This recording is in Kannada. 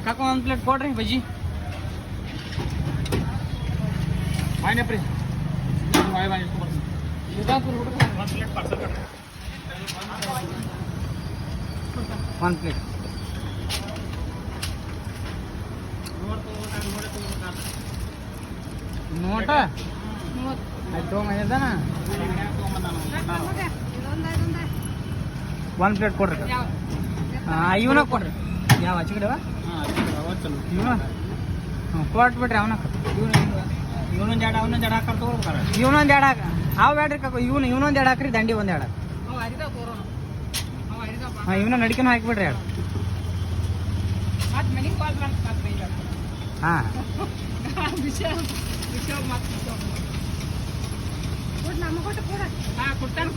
ಕಾಕ ಒಂದು ಪ್ಲೇಟ್ ಕೊಡ್ರಿ ಬಜ್ಜಿ ಪಾನಿಪುರಿ ಒಂದು ಪ್ಲೇಟ್ ನೋಟ ಆಯ್ತು ಮೈದಾನ ಒಂದು ಪ್ಲೇಟ್ ಕೊಡ್ರಿ ಇವನ ಕೊಡ್ರಿ ಯಾವ ಹಚ್ಚಿಗಿಡವ ಇವನ ಕೊಟ್ಬಿಟ್ರಿ ಅವನ ಇವನೊಂದು ಎರಡು ಹಾಕಿ ತಗೋಬೇಕಾರ ಇವನೊಂದು ಎರಡು ಹಾಕ ಅವು ಬೇಡ್ರಿ ಕಾಕು ಇವನೊಂದು ಎರಡು ಹಾಕ್ರಿ ದಂಡಿ ಒಂದು ಎರಡು ಹಾಂ ಇವನ ನಡಿಕೆನೂ ಹಾಕಿಬಿಡ್ರಿ ಎರಡು ಹಾಂ ಕೊಡ್ತಾನೆ